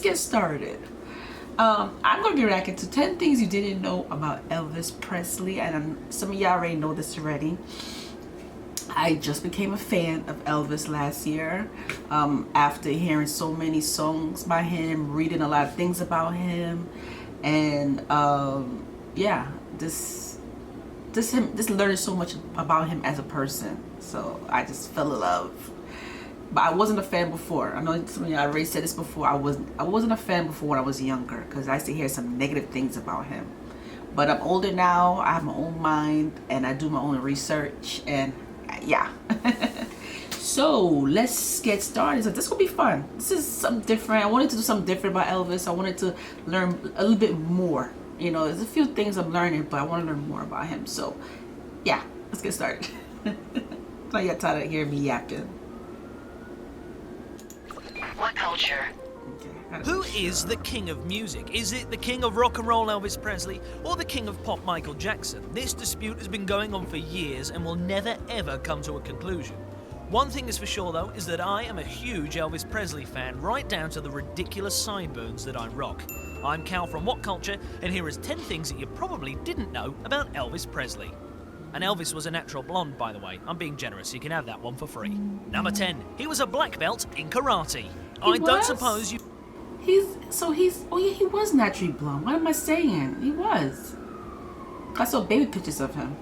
get started. I'm going to be reacting to 10 things you didn't know about Elvis Presley, and some of y'all already know this already. I just became a fan of Elvis last year after hearing so many songs by him, reading a lot of things about him, and yeah, just learning so much about him as a person. So I just fell in love. But I wasn't a fan before. I know some of y'all already said this before. I wasn't a fan before when I was younger, because I used to hear some negative things about him. But I'm older now. I have my own mind and I do my own research, and yeah. So let's get started. So this will be fun. This is something different. I wanted to do something different about Elvis. I wanted to learn a little bit more. You know, there's a few things I'm learning, but I want to learn more about him. So yeah, let's get started. So you're tired of hearing me yapping. What culture? Okay, Who is the king of music? Is it the king of rock and roll Elvis Presley or the king of pop Michael Jackson? This dispute has been going on for years and will never ever come to a conclusion. One thing is for sure though, is that I am a huge Elvis Presley fan, right down to the ridiculous sideburns that I rock. I'm Cal from What Culture, and here is 10 things that you probably didn't know about Elvis Presley. And Elvis was a natural blonde, by the way. I'm being generous, you can have that one for free. Number 10, he was a black belt in karate. I don't suppose you... Oh yeah, he was naturally blonde. What am I saying? He was. I saw baby pictures of him.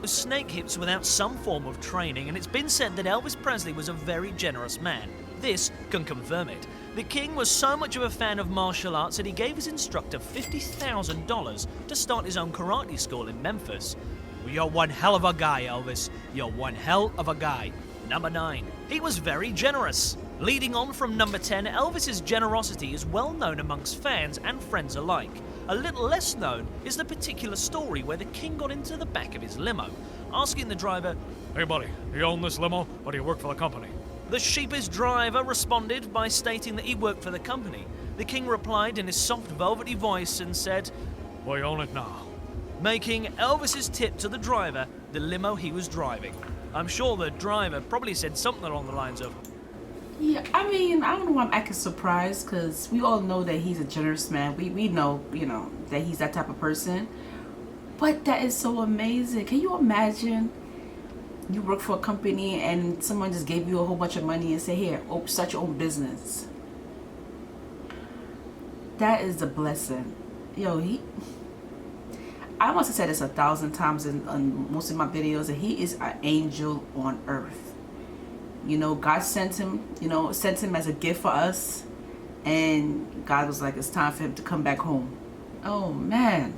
Snake hips without some form of training, and it's been said that Elvis Presley was a very generous man. This can confirm it. The king was so much of a fan of martial arts that he gave his instructor $50,000 to start his own karate school in Memphis. Well, you're one hell of a guy, Elvis. You're one hell of a guy. Number 9. He was very generous. Leading on from number 10, Elvis's generosity is well known amongst fans and friends alike. A little less known is the particular story where the king got into the back of his limo, asking the driver, "Hey buddy, you own this limo, or do you work for the company?" The sheepish driver responded by stating that he worked for the company. The king replied in his soft velvety voice and said, "We own it now." Making Elvis's tip to the driver the limo he was driving. I'm sure the driver probably said something along the lines of, Yeah, I mean, I don't know why I'm acting surprised, because we all know that he's a generous man. We know, you know, that he's that type of person. But that is so amazing. Can you imagine you work for a company and someone just gave you a whole bunch of money and say, here, start your own business? That is a blessing. Yo, I must have said this 1,000 times in most of my videos, that he is an angel on earth. You know, God sent him, sent him as a gift for us, and God was like, it's time for him to come back home. Oh man.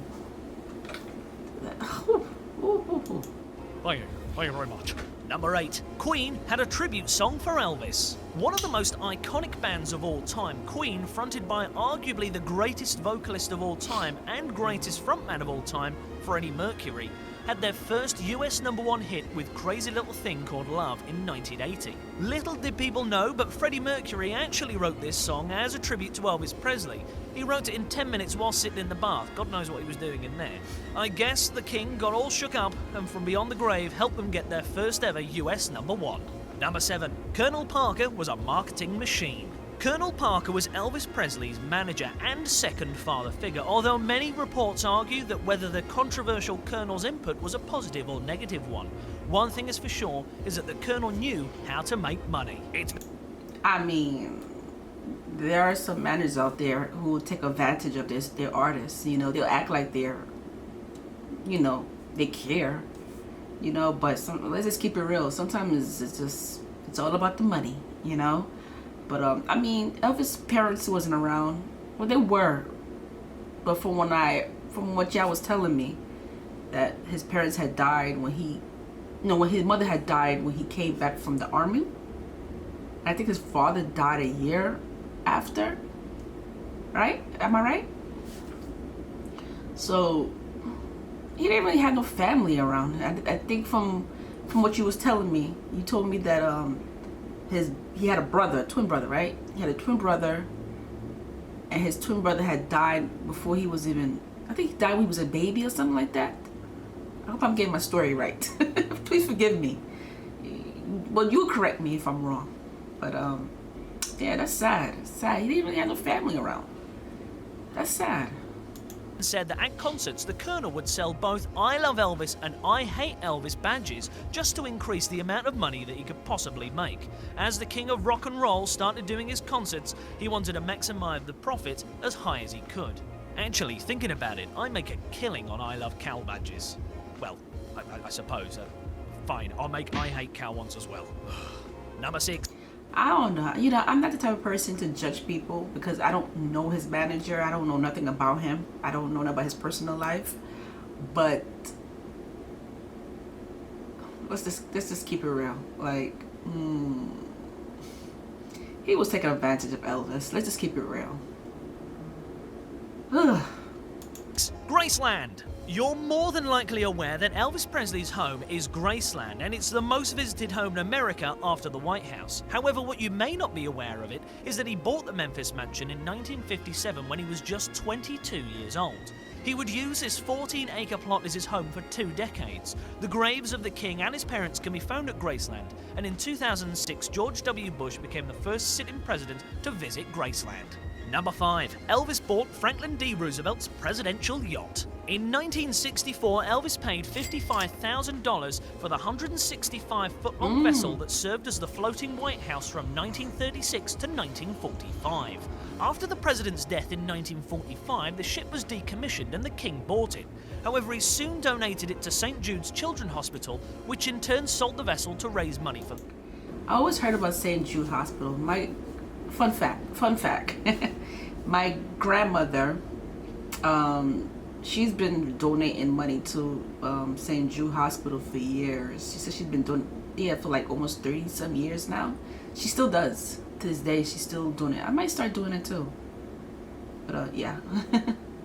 Thank you very much. Number 8. Queen had a tribute song for Elvis. One of the most iconic bands of all time, Queen, fronted by arguably the greatest vocalist of all time and greatest frontman of all time, Freddie Mercury, had their first US #1 hit with Crazy Little Thing Called Love in 1980. Little did people know, but Freddie Mercury actually wrote this song as a tribute to Elvis Presley. He wrote it in 10 minutes while sitting in the bath. God knows what he was doing in there. I guess the king got all shook up and from beyond the grave helped them get their first ever US #1. Number 7. Colonel Parker was a marketing machine. Colonel Parker was Elvis Presley's manager and second father figure, although many reports argue that whether the controversial Colonel's input was a positive or negative one. One thing is for sure is that the Colonel knew how to make money. I mean, there are some managers out there who will take advantage of their artists. You know, they'll act like they're, they care. But let's just keep it real. Sometimes it's all about the money, But I mean, Elvis' parents wasn't around. Well, they were, but from what y'all was telling me, that his parents had died when when his mother had died when he came back from the army. I think his father died a year after. Right? Am I right? So he didn't really have no family around. I think from what you was telling me, you told me that he had a twin brother, right? He had a twin brother, and his twin brother had died before he was even, I think he died when he was a baby or something like that. I hope I'm getting my story right. Please forgive me. Well, you'll correct me if I'm wrong. But Yeah, that's sad. It's sad. He didn't really have no family around. That's sad. Said that at concerts the Colonel would sell both I Love Elvis and I Hate Elvis badges just to increase the amount of money that he could possibly make. As the king of rock and roll started doing his concerts, he wanted to maximize the profit as high as he could. Actually, thinking about it, I make a killing on I Love Cal badges. Well, I suppose. Fine, I'll make I Hate Cal ones as well. Number 6. I don't know. You know, I'm not the type of person to judge people because I don't know his manager. I don't know nothing about him. I don't know about his personal life. But let's just keep it real. Like, he was taking advantage of Elvis. Let's just keep it real. Ugh. Graceland. You're more than likely aware that Elvis Presley's home is Graceland, and it's the most visited home in America after the White House. However, what you may not be aware of it is that he bought the Memphis mansion in 1957 when he was just 22 years old. He would use his 14-acre plot as his home for 2 decades. The graves of the king and his parents can be found at Graceland, and in 2006, George W. Bush became the first sitting president to visit Graceland. Number 5. Elvis bought Franklin D. Roosevelt's presidential yacht. In 1964, Elvis paid $55,000 for the 165-foot-long vessel that served as the floating White House from 1936 to 1945. After the president's death in 1945, the ship was decommissioned and the king bought it. However, he soon donated it to St. Jude's Children's Hospital, which in turn sold the vessel to raise money for... I always heard about St. Jude Hospital. Fun fact. My grandmother, she's been donating money to St. Jude Hospital for years. She said she's been doing for like almost 30 some years now. She still does. To this day, she's still doing it. I might start doing it too. But yeah,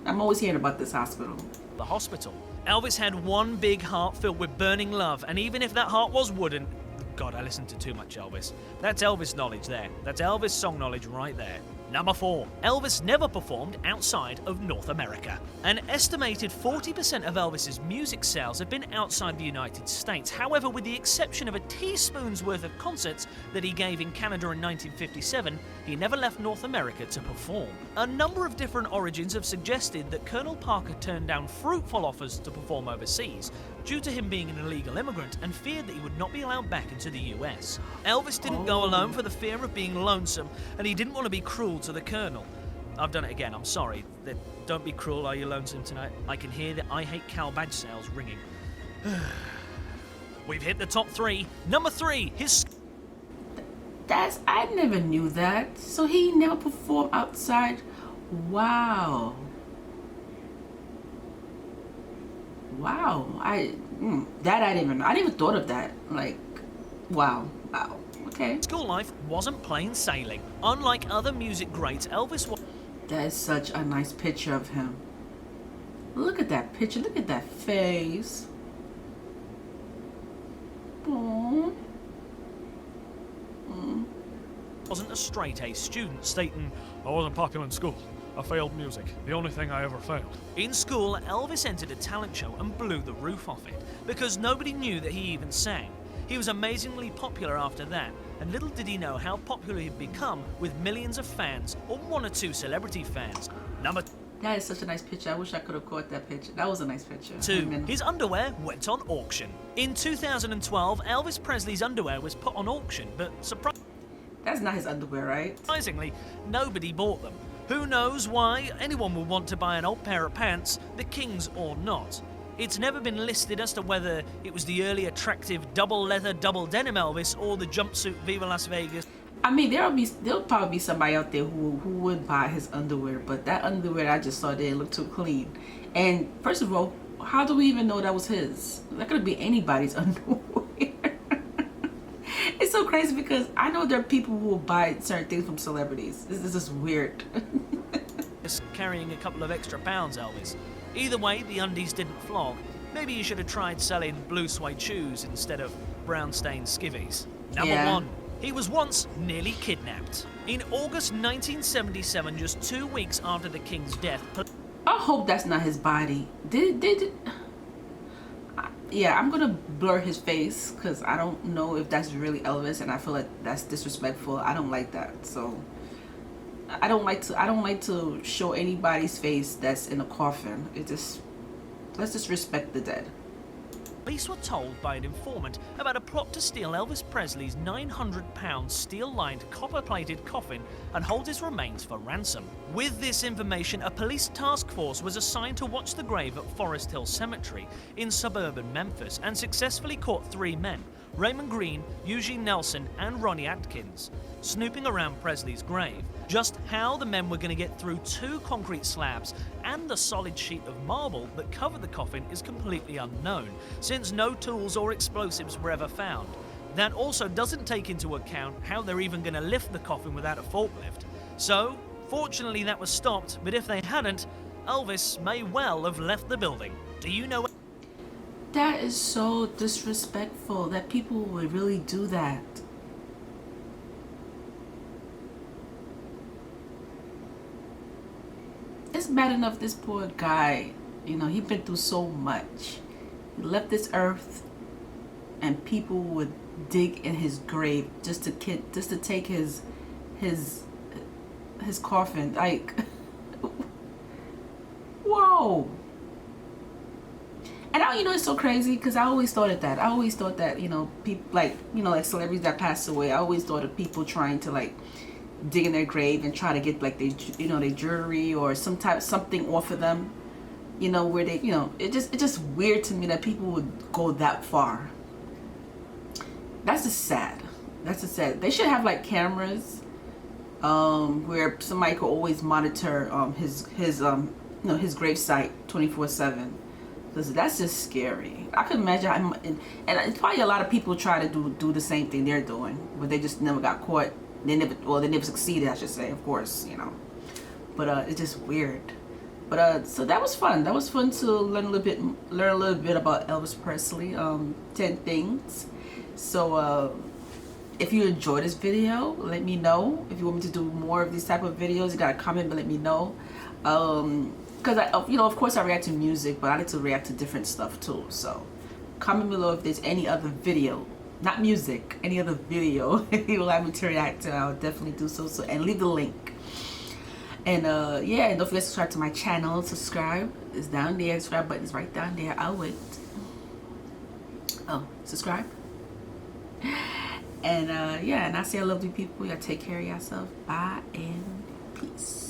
I'm always hearing about this hospital. The hospital. Elvis had one big heart filled with burning love, and even if that heart was wooden, God, I listened to too much Elvis. That's Elvis knowledge there. That's Elvis song knowledge right there. Number 4. Elvis never performed outside of North America. An estimated 40% of Elvis's music sales have been outside the United States. However, with the exception of a teaspoon's worth of concerts that he gave in Canada in 1957, he never left North America to perform. A number of different origins have suggested that Colonel Parker turned down fruitful offers to perform overseas due to him being an illegal immigrant and feared that he would not be allowed back into the US. Elvis didn't go alone for the fear of being lonesome, and he didn't want to be cruel to the Colonel. I've done it again, I'm sorry. Don't be cruel, are you lonesome tonight? I can hear the I Hate Cal badge sales ringing. We've hit the top 3. Number 3, his... I never knew that. So he never performed outside. Wow. I didn't even thought of that. Like, wow. Okay. School life wasn't plain sailing. Unlike other music greats, Elvis was... That is such a nice picture of him. Look at that picture. Look at that face. Aww. wasn't a straight-A student, stating, I wasn't popular in school. I failed music, the only thing I ever failed. in school, Elvis entered a talent show and blew the roof off it, because nobody knew that he even sang. He was amazingly popular after that, and little did he know how popular he'd become with millions of fans, or 1 or 2 celebrity fans. Number That is such a nice picture. I wish I could have caught that picture. That was a nice picture. 2. His underwear went on auction. In 2012, Elvis Presley's underwear was put on auction, but That's not his underwear, right? surprisingly, nobody bought them. Who knows why anyone would want to buy an old pair of pants, the King's or not. It's never been listed as to whether it was the early attractive double leather, double denim Elvis or the jumpsuit Viva Las Vegas. I mean, there'll probably be somebody out there who would buy his underwear, but that underwear I just saw didn't look too clean. And first of all, how do we even know that was his? That could be anybody's underwear. It's so crazy because I know there are people who will buy certain things from celebrities. This is just weird. Just carrying a couple of extra pounds, Elvis. Either way, the undies didn't flog. Maybe you should have tried selling blue suede shoes instead of brown-stained skivvies. Number 1. He was once nearly kidnapped. In August 1977, just 2 weeks after the King's death... I hope that's not his body. yeah, I'm gonna blur his face because I don't know if that's really Elvis, and I feel like that's disrespectful. I don't like that. So I don't like to show anybody's face that's in a coffin. Let's just respect the dead. Police were told by an informant about a plot to steal Elvis Presley's £900 steel-lined, copper-plated coffin and hold his remains for ransom. With this information, a police task force was assigned to watch the grave at Forest Hill Cemetery in suburban Memphis and successfully caught 3 men, Raymond Green, Eugene Nelson and Ronnie Atkins, snooping around Presley's grave. Just how the men were going to get through 2 concrete slabs and the solid sheet of marble that covered the coffin is completely unknown, since no tools or explosives were ever found. That also doesn't take into account how they're even going to lift the coffin without a forklift. So, fortunately that was stopped, but if they hadn't, Elvis may well have left the building. Do you know? That is so disrespectful that people would really do that. It's bad enough this poor guy, you know, he's been through so much. He left this earth and people would dig in his grave just to take his coffin. Like, whoa. And you know, it's so crazy because I always thought of that. I always thought that, you know, people like, you know, like celebrities that passed away. I always thought of people trying to like dig in their grave and try to get like their, you know, their jewelry or something off of them. You know, where they, you know, it's just weird to me that people would go that far. That's just sad. That's just sad. They should have like cameras, where somebody could always monitor his you know, his gravesite 24/7. Because that's just scary. I could imagine, and it's probably a lot of people try to do the same thing they're doing, but they just never got caught. They never succeeded, I should say, of course, you know. But it's just weird. But so that was fun. That was fun to learn a little bit about Elvis Presley. 10 things. So if you enjoyed this video, let me know. If you want me to do more of these type of videos, you gotta comment, but let me know. Because you know, of course I react to music, but I like to react to different stuff too. So comment below if there's any other video, not music, any other video you would like me to react to. I'll definitely do so. And leave the link. And yeah, and don't forget to subscribe to my channel. Subscribe is down there. Subscribe button is right down there. I'll wait. Oh, subscribe. And yeah, and I say I love you people. Y'all take care of yourself. Bye and peace.